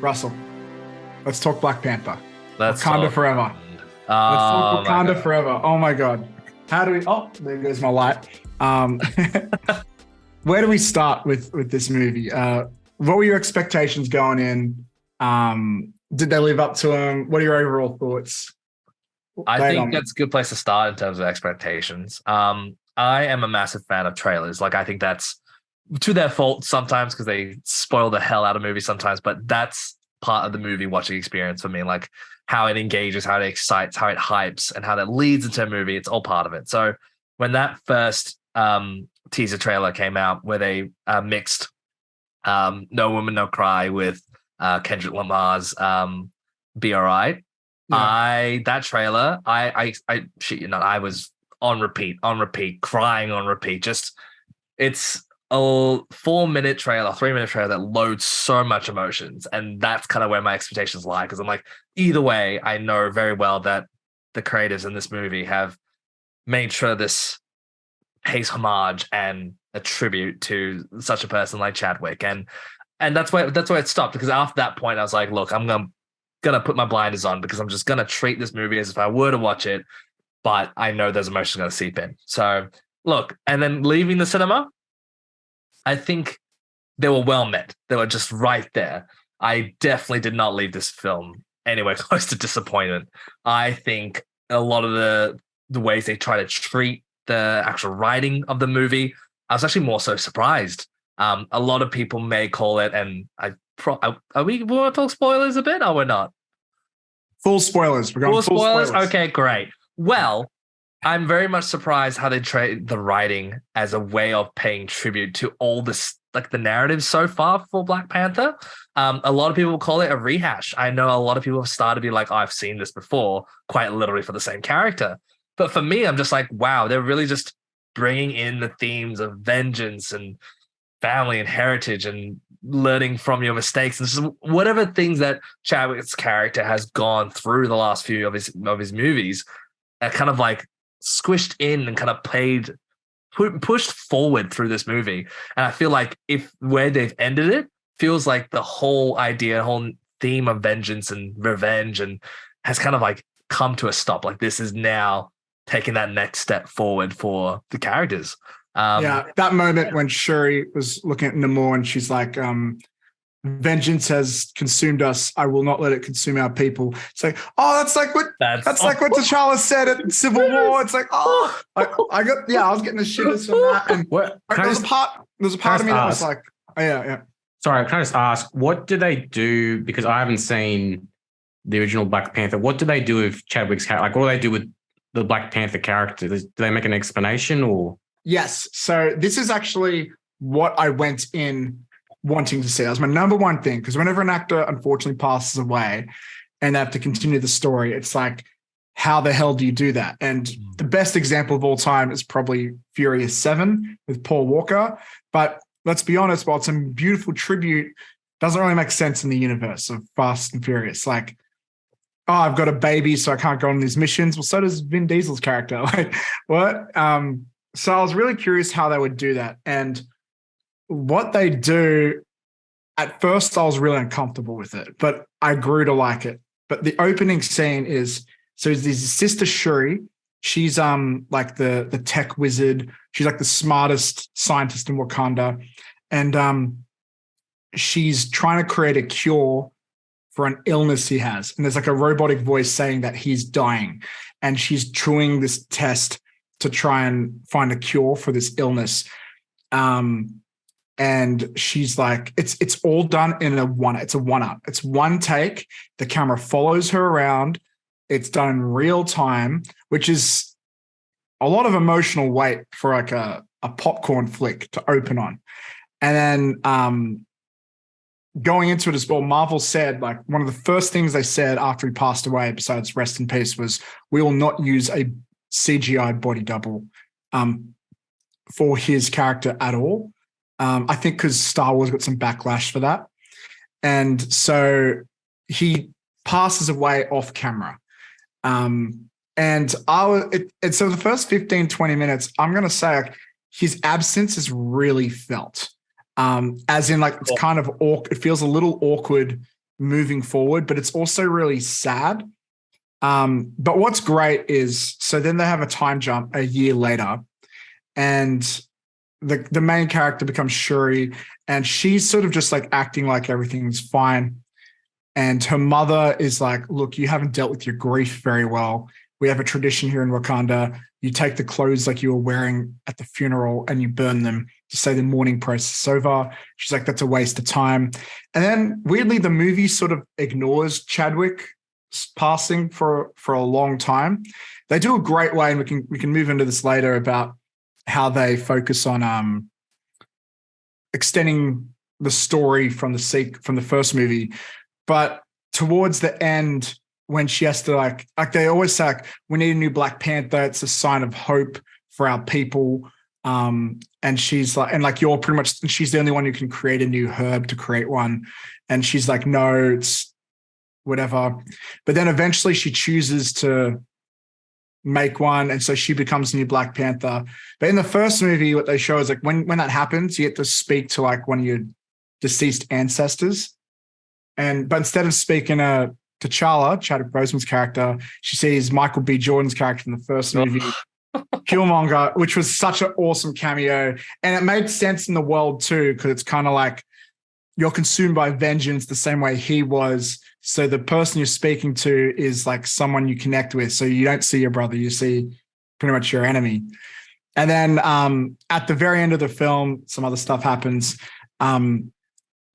Russell, let's talk Black Panther. Let's Wakanda talk. Forever. Let's talk Wakanda Forever. Oh my God. How do we, oh, there goes my light. Where do we start with this movie? What were your expectations going in? Did they live up to them? What are your overall thoughts? I think that's a good place to start in terms of expectations. I am a massive fan of trailers. Like, I think that's to their fault sometimes because they spoil the hell out of movies sometimes, but that's part of the movie watching experience for me. Like how it engages, how it excites, how it hypes, and how that leads into a movie. It's all part of it. So when that first teaser trailer came out where they mixed No Woman, No Cry with Kendrick Lamar's Be Alright. Yeah. That trailer, I shit you not, I was on repeat, crying on repeat. Just it's a 4-minute trailer, 3-minute trailer that loads so much emotions, and that's kind of where my expectations lie. Because I'm like, either way, I know very well that the creators in this movie have made sure this pays homage and a tribute to such a person like Chadwick, and that's why it stopped. Because after that point, I was like, look, I'm gonna put my blinders on because I'm just gonna treat this movie as if I were to watch it, but I know those emotions are gonna seep in. So look, and then leaving the cinema, I think they were well met. They were just right there. I definitely did not leave this film anywhere close to disappointment. I think a lot of the ways they try to treat the actual writing of the movie, I was actually more so surprised. A lot of people may call it, and are we want to talk spoilers a bit, or we're not? Full spoilers. We're going full spoilers. Okay, great. Well, I'm very much surprised how they treat the writing as a way of paying tribute to all this, like the narrative so far for Black Panther. A lot of people call it a rehash. I know a lot of people have started to be like, oh, I've seen this before, quite literally for the same character. But for me, I'm just like, wow, they're really just bringing in the themes of vengeance and family and heritage and learning from your mistakes and just whatever things that Chadwick's character has gone through the last few of his movies are kind of like squished in and kind of pushed forward through this movie. And I feel like if where they've ended it feels like the whole idea, whole theme of vengeance and revenge and has kind of like come to a stop. Like this is now taking that next step forward for the characters. That moment when Shuri was looking at Namor and she's like, vengeance has consumed us. I will not let it consume our people. It's like, oh, that's like what T'Challa said at Civil War. It's like, oh, I was getting the shivers from that. And there's a part of me that was like, oh, yeah. Sorry, can I just ask, what do they do? Because I haven't seen the original Black Panther. What do they do with Chadwick's character? Like, what do they do with the Black Panther character? Do they make an explanation or? Yes. So this is actually what I went in wanting to see. That was my number one thing, because whenever an actor unfortunately passes away and they have to continue the story, it's like, how the hell do you do that? And the best example of all time is probably Furious 7 with Paul Walker. But let's be honest, while it's a beautiful tribute, doesn't really make sense in the universe of Fast and Furious. Like, oh, I've got a baby, so I can't go on these missions. Well, so does Vin Diesel's character. Like, what? So I was really curious how they would do that. And what they do, at first I was really uncomfortable with it, but I grew to like it. But the opening scene is, so there's his sister Shuri. She's like the tech wizard. She's like the smartest scientist in Wakanda. And she's trying to create a cure for an illness he has. And there's like a robotic voice saying that he's dying. And she's doing this test to try and find a cure for this illness. And she's like, it's all done in it's a one-up. It's one take. The camera follows her around. It's done in real time, which is a lot of emotional weight for like a popcorn flick to open on. And then going into it as well, Marvel said, like, one of the first things they said after he passed away, besides rest in peace, was we will not use a CGI body double for his character at all. I think because Star Wars got some backlash for that. And so he passes away off camera. And so the first 15, 20 minutes, I'm going to say, like, his absence is really felt. As in, like, it's kind of awkward. It feels a little awkward moving forward, but it's also really sad. But what's great is, so then they have a time jump a year later, and the main character becomes Shuri, and she's sort of just like acting like everything's fine. And her mother is like, look, you haven't dealt with your grief very well. We have a tradition here in Wakanda. You take the clothes like you were wearing at the funeral and you burn them to say the mourning process is over. She's like, that's a waste of time. And then weirdly, the movie sort of ignores Chadwick's passing for a long time. They do a great way, and we can move into this later, about how they focus on extending the story from the first movie. But towards the end, when she has to like they always say, like, we need a new Black Panther. It's a sign of hope for our people. And she's like, and like, you're pretty much, she's the only one who can create a new herb to create one. And she's like, no, it's whatever. But then eventually she chooses to make one. And so she becomes a new Black Panther. But in the first movie, what they show is like when that happens, you get to speak to like one of your deceased ancestors. But instead of speaking to T'Challa, Chadwick Boseman's character, she sees Michael B. Jordan's character in the first movie, Killmonger, which was such an awesome cameo. And it made sense in the world too, because it's kind of like you're consumed by vengeance the same way he was. So the person you're speaking to is like someone you connect with. So you don't see your brother, you see pretty much your enemy. And then at the very end of the film, some other stuff happens.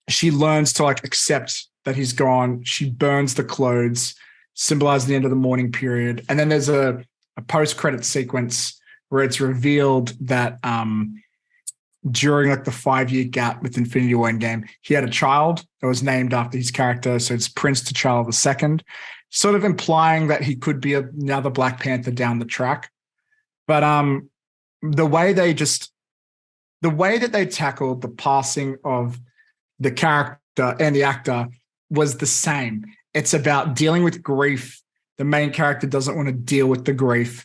She learns to like accept that he's gone. She burns the clothes, symbolizing the end of the mourning period. And then there's a post-credit sequence where it's revealed that during like the 5-year gap with Infinity War Endgame, he had a child that was named after his character. So it's Prince T'Challa II, sort of implying that he could be another Black Panther down the track. But the way that they tackled the passing of the character and the actor was the same. It's about dealing with grief. The main character doesn't want to deal with the grief,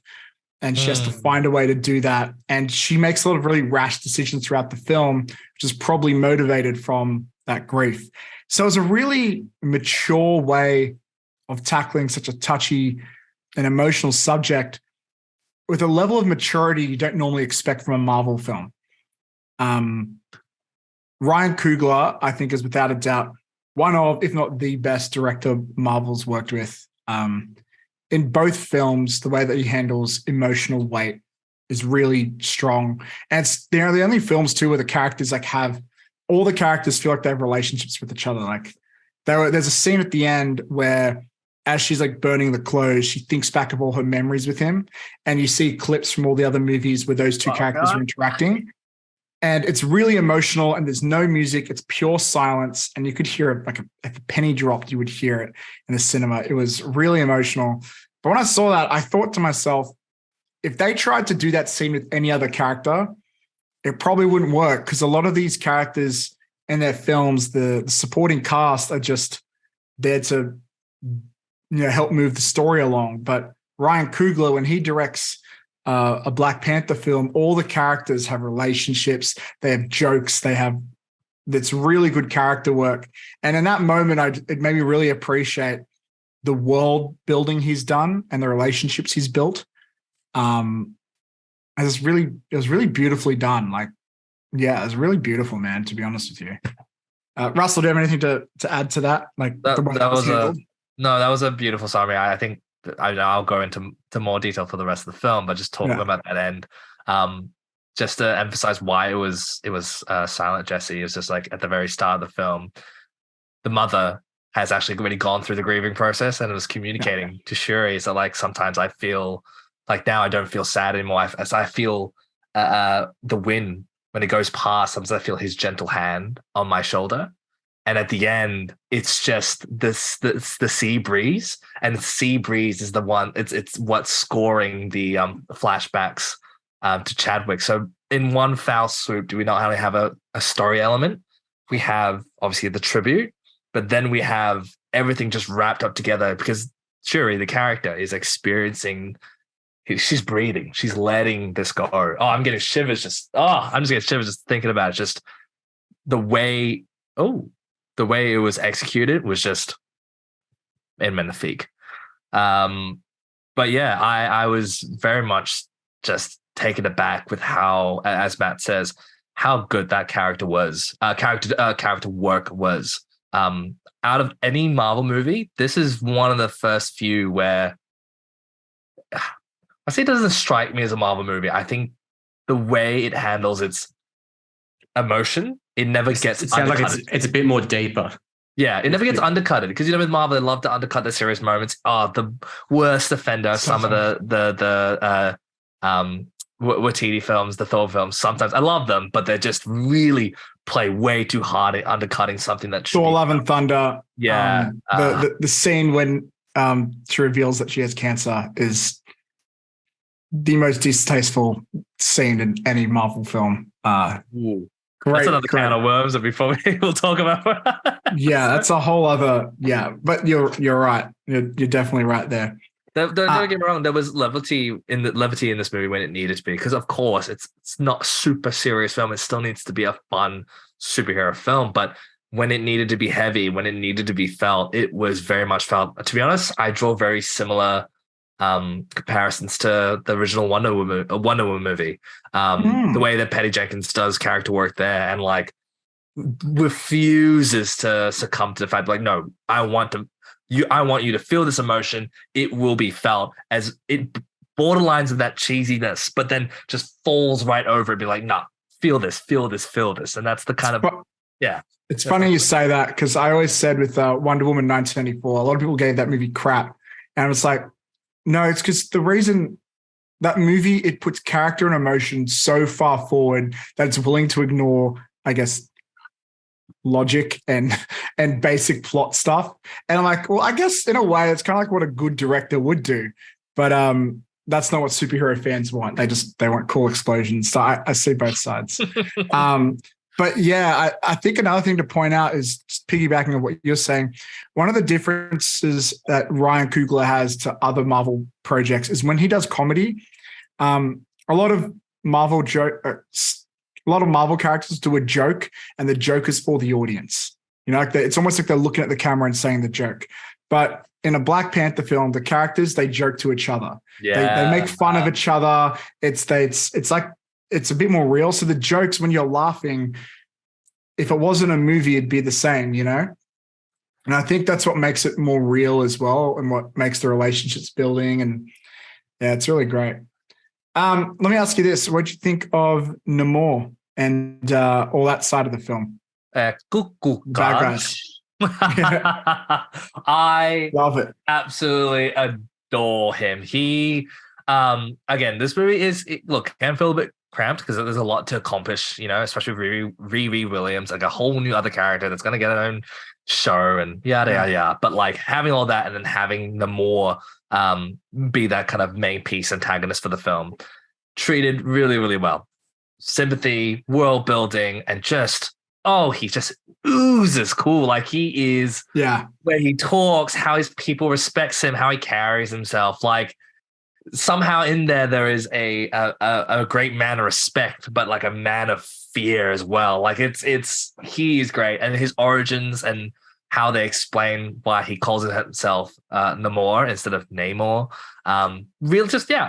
and she has to find a way to do that. And she makes a lot of really rash decisions throughout the film, which is probably motivated from that grief. So it's a really mature way of tackling such a touchy and emotional subject with a level of maturity you don't normally expect from a Marvel film. Ryan Coogler, I think, is without a doubt one of, if not the best director Marvel's worked with. In both films, the way that he handles emotional weight is really strong. And it's, they're the only films too where the characters like have, all the characters feel like they have relationships with each other. Like there's a scene at the end where as she's like burning the clothes, she thinks back of all her memories with him. And you see clips from all the other movies where those two characters are interacting. And it's really emotional, and there's no music. It's pure silence. And you could hear it like if a penny dropped, you would hear it in the cinema. It was really emotional. But when I saw that, I thought to myself, if they tried to do that scene with any other character, it probably wouldn't work, because a lot of these characters in their films, the supporting cast are just there to help move the story along. But Ryan Coogler, when he directs a Black Panther film, all the characters have relationships, they have jokes, that's really good character work. And in that moment, it made me really appreciate the world building he's done and the relationships he's built. It was really beautifully done. Like, yeah, it was really beautiful, man, to be honest with you. Russell, do you have anything to add to that? Like that was a beautiful summary. I think I'll go into more detail for the rest of the film, but just talking about that end, just to emphasize why it was silent, Jesse. It was just like at the very start of the film, the mother has actually already gone through the grieving process and it was communicating to Shuri. So like sometimes I feel like now I don't feel sad anymore. As I feel the wind when it goes past, sometimes I feel his gentle hand on my shoulder. And at the end, it's just the sea breeze, and the sea breeze is the one. It's what's scoring the flashbacks to Chadwick. So in one foul swoop, do we not only have a story element? We have obviously the tribute, but then we have everything just wrapped up together because Shuri, the character, is experiencing. She's breathing. She's letting this go. Oh, I'm getting shivers. I'm just getting shivers just thinking about it. Just the way. Oh. the way it was executed was just magnifique. But yeah, I was very much just taken aback with how, as Matt says, how good that character was. Character work was. Out of any Marvel movie, this is one of the first few where I say it doesn't strike me as a Marvel movie. I think the way it handles its emotion, it never gets. It sounds like it's a bit more deeper. Yeah, it never gets undercutted because with Marvel they love to undercut the serious moments. The worst offender. Some of the Watiti films, the Thor films. Sometimes I love them, but they just really play way too hard at undercutting something that. Thor: Love and Thunder. Yeah, the scene when she reveals that she has cancer is the most distasteful scene in any Marvel film. That's another can of worms that before we'll talk about. Yeah, that's a whole other. Yeah, but you're right. You're definitely right there. Don't get me wrong. There was levity in this movie when it needed to be, because of course it's not a super serious film. It still needs to be a fun superhero film, but when it needed to be heavy, when it needed to be felt, it was very much felt. To be honest, I draw very similar comparisons to the original Wonder Woman movie. The way that Patty Jenkins does character work there and like refuses to succumb to the fact like, no, I want you to feel this emotion. It will be felt, as it borderlines of that cheesiness, but then just falls right over it. Be like, nah, feel this. And that's the kind of, yeah. It's funny you say that, because I always said with Wonder Woman 1984, a lot of people gave that movie crap. And it's like, no, it's because the reason that movie, it puts character and emotion so far forward that it's willing to ignore, I guess, logic and basic plot stuff. And I'm like, well, I guess in a way it's kind of like what a good director would do. But that's not what superhero fans want. They want cool explosions. So I see both sides. But yeah, I think another thing to point out is, just piggybacking on what you're saying, one of the differences that Ryan Coogler has to other Marvel projects is when he does comedy, a lot of Marvel characters do a joke, and the joke is for the audience. Like it's almost like they're looking at the camera and saying the joke. But in a Black Panther film, the characters, they joke to each other. Yeah. They make fun of each other. It's like, it's a bit more real. So the jokes, when you're laughing, if it wasn't a movie, it'd be the same, And I think that's what makes it more real as well, and what makes the relationships building. And yeah, it's really great. Let me ask you this. What do you think of Namor and all that side of the film? Bad guys. I love it. Absolutely adore him. He, again, this movie can feel a bit cramped because there's a lot to accomplish, especially with Riri Williams, like a whole new other character that's going to get her own show and yada, yada, yada. But like having all that and then having Namor be that kind of main piece antagonist for the film, treated really, really well. Sympathy, world building, and he just oozes cool. Like he is, where he talks, how his people respects him, how he carries himself. Like somehow in there is a great man of respect, but like a man of fear as well. Like he's great, and his origins and how they explain why he calls himself Namor instead of Namor.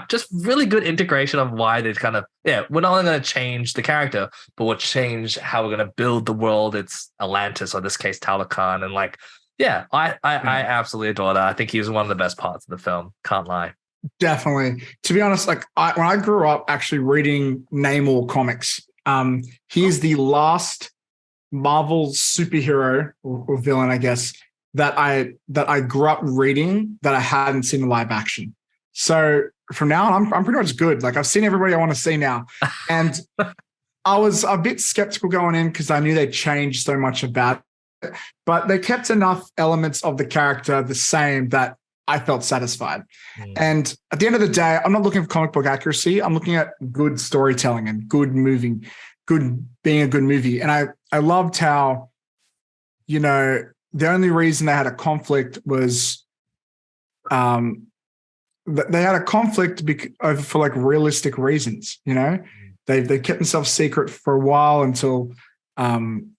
Just really good integration of why they kind of, we're not only going to change the character, but we'll change how we're going to build the world. It's Atlantis, or in this case, Talokan. And like, I absolutely adore that. I think he was one of the best parts of the film. Can't lie. Definitely. To be honest, like when I grew up actually reading Namor comics, he is the last Marvel superhero or villain, I guess, that I grew up reading that I hadn't seen in live action. So from now on, I'm pretty much good. Like I've seen everybody I want to see now. And I was a bit skeptical going in because I knew they changed so much about it, but they kept enough elements of the character the same that I felt satisfied. And at the end of the day, I'm not looking for comic book accuracy. I'm looking at good storytelling and good being a good movie. And I loved how, the only reason they had a conflict was they had a conflict for like realistic reasons. They kept themselves secret for a while until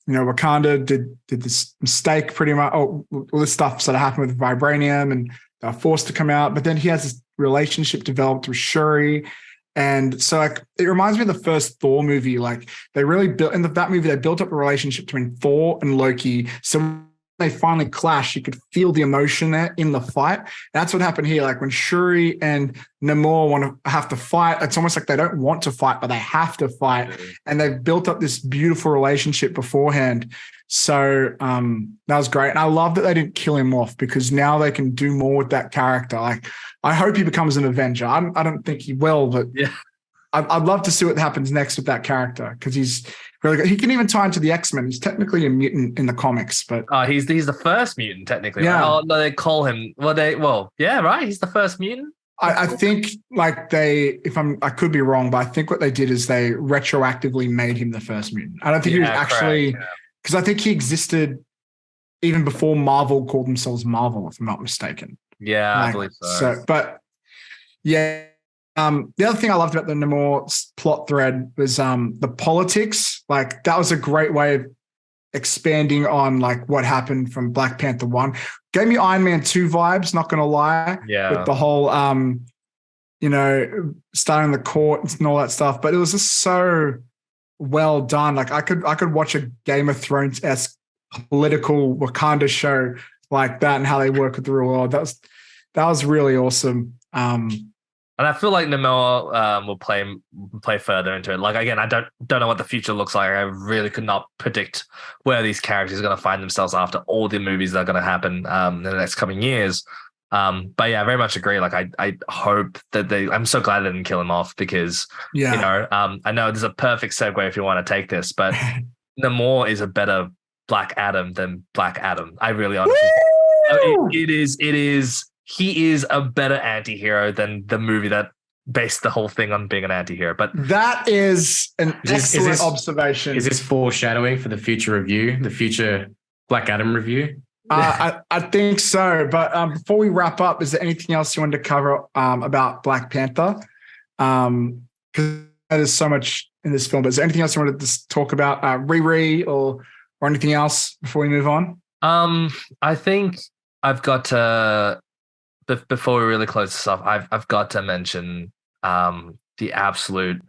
Wakanda did this mistake pretty much. Oh, all this stuff sort of happened with vibranium, and they were forced to come out. But then he has this relationship developed with Shuri. And so like it reminds me of the first Thor movie. Like they really built in that movie, they built up a relationship between Thor and Loki. So when they finally clash, you could feel the emotion there in the fight. That's what happened here. Like when Shuri and Namor have to fight, it's almost like they don't want to fight, but they have to fight. And they've built up this beautiful relationship beforehand. So that was great. And I love that they didn't kill him off, because now they can do more with that character. Like I hope he becomes an Avenger. I don't think he will, but yeah, I'd love to see what happens next with that character, because he's really good. He can even tie into the X-Men. He's technically a mutant in the comics, but he's the first mutant technically. Yeah. Right? Oh no, they call him. Yeah, right. He's the first mutant. I think like I could be wrong, but I think what they did is they retroactively made him the first mutant. I don't think he was actually. Correct. Because I think he existed even before Marvel called themselves Marvel, if I'm not mistaken. Yeah, I believe so. But yeah, the other thing I loved about the Namor plot thread was the politics. Like that was a great way of expanding on like what happened from Black Panther 1. Gave me Iron Man 2 vibes, not going to lie. Yeah. With the whole, starting the court and all that stuff. But it was just so well done. Like I could watch a Game of Thrones-esque political Wakanda show like that, and how they work with the real world. That was really awesome. And I feel like Namor will play further into it. Like again, I don't know what the future looks like. I really could not predict where these characters are going to find themselves after all the movies that are going to happen in the next coming years. But yeah, I very much agree. Like I hope that I'm so glad they didn't kill him off, because I know there's a perfect segue if you want to take this, but Namor is a better Black Adam than Black Adam. I really honestly it is he is a better anti-hero than the movie that based the whole thing on being an anti-hero. But that is an excellent observation. Is this foreshadowing for the future review, the future Black Adam review? I think so. But before we wrap up, is there anything else you wanted to cover about Black Panther? Because there's so much in this film. But is there anything else you wanted to talk about, Riri or anything else before we move on? I think I've got to, before we really close this off, I've got to mention the absolute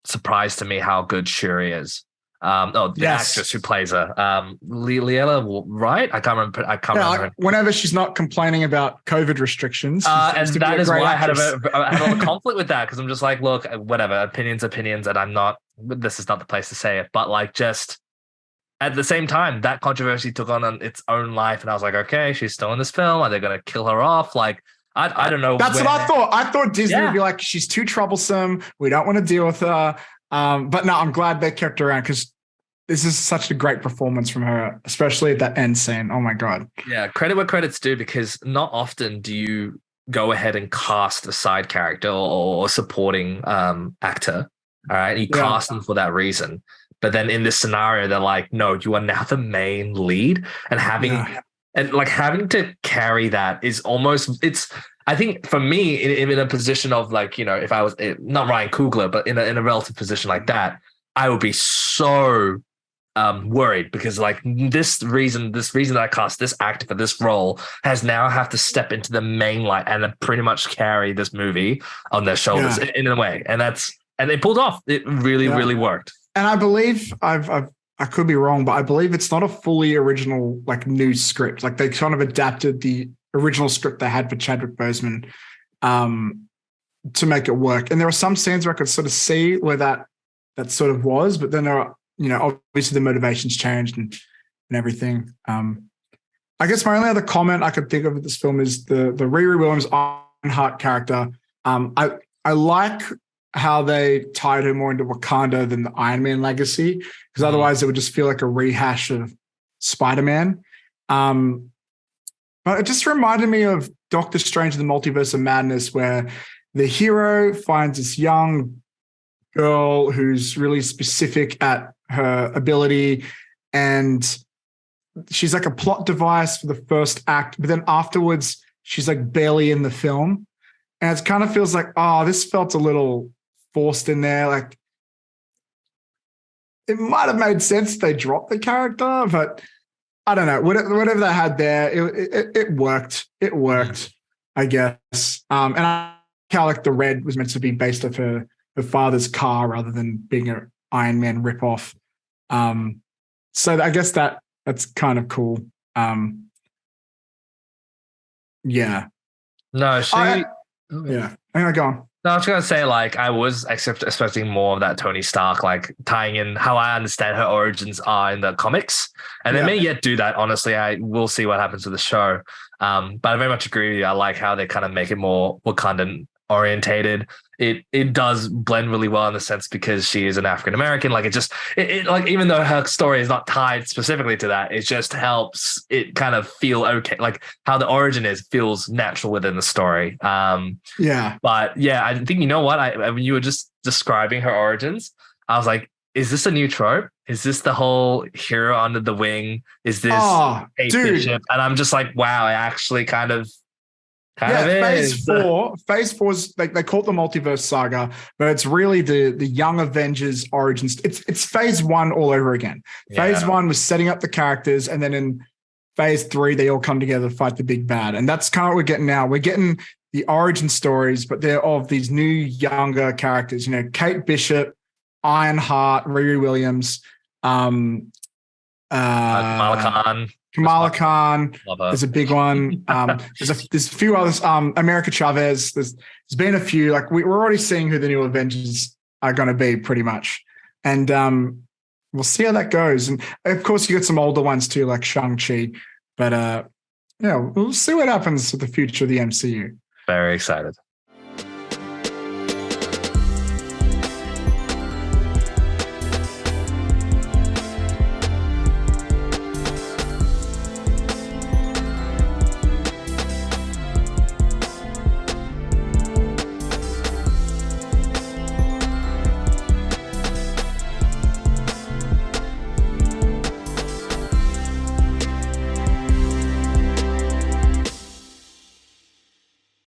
surprise to me how good Shuri is. Actress who plays her, Letitia Wright. I can't remember. Remember. Whenever she's not complaining about COVID restrictions, and that is why I had a lot of conflict with that, because I'm just like, look, whatever, opinions, and I'm not. This is not the place to say it, but like, just at the same time, that controversy took on its own life, and I was like, okay, she's still in this film. Are they going to kill her off? Like, I don't know. That's what I thought. I thought Disney would be like, she's too troublesome. We don't want to deal with her. But no, I'm glad they kept her around, because this is such a great performance from her, especially at that end scene. Oh my God. Yeah, credit where credit's due, because not often do you go ahead and cast a side character or supporting actor. All right. You cast them for that reason. But then in this scenario, they're like, no, you are now the main lead, and having to carry that is almost, I think for me, in a position of like, if I was not Ryan Coogler, but in a relative position like that, I would be so worried, because like this reason that I cast this actor for this role has now have to step into the main light and pretty much carry this movie on their shoulders in a way. And they pulled off. It really worked. And I believe I could be wrong, but I believe it's not a fully original, like, new script. Like, they kind of adapted the original script they had for Chadwick Boseman to make it work. And there are some scenes where I could sort of see where that sort of was, but then there are, obviously the motivations changed and everything. I guess my only other comment I could think of with this film is the Riri Williams Ironheart character. I like how they tied her more into Wakanda than the Iron Man legacy, because otherwise it would just feel like a rehash of Spider-Man. But it just reminded me of Doctor Strange and the Multiverse of Madness, where the hero finds this young girl who's really specific at her ability, and she's like a plot device for the first act, but then afterwards she's like barely in the film. And it kind of feels like, this felt a little forced in there. Like, it might have made sense if they dropped the character, but I don't know. Whatever they had there, it worked. It worked, I guess. And I felt like the red was meant to be based off her father's car rather than being an Iron Man ripoff. So I guess that's kind of cool. Yeah. No, yeah. Hang on, go on. No, I was gonna say, like, I was expecting more of that Tony Stark, like tying in how I understand her origins are in the comics, and they may yet do that. Honestly, I will see what happens with the show. But I very much agree with you. I like how they kind of make it more Wakandan orientated. It does blend really well in the sense because she is an African American. Like it like, even though her story is not tied specifically to that, it just helps it kind of feel okay. Like how the origin feels natural within the story. Yeah. But yeah, I think, you know what? When you were just describing her origins, I was like, is this a new trope? Is this the whole hero under the wing? Is this a bishop? And I'm just like, wow, I actually kind of phase four is like they call it the multiverse saga, but it's really the Young Avengers origins. It's phase one all over again. Phase one was setting up the characters, and then in phase three they all come together to fight the big bad. And that's kind of what we're getting now. We're getting the origin stories, but they're of these new younger characters. You know, Kate Bishop, Ironheart, Riri Williams, Kamala Khan. Kamala Khan is a big one. There's a few others. America Chavez. There's been a few. Like we're already seeing who the new Avengers are going to be, pretty much, and we'll see how that goes. And of course, you got some older ones too, like Shang-Chi. But we'll see what happens with the future of the MCU. Very excited.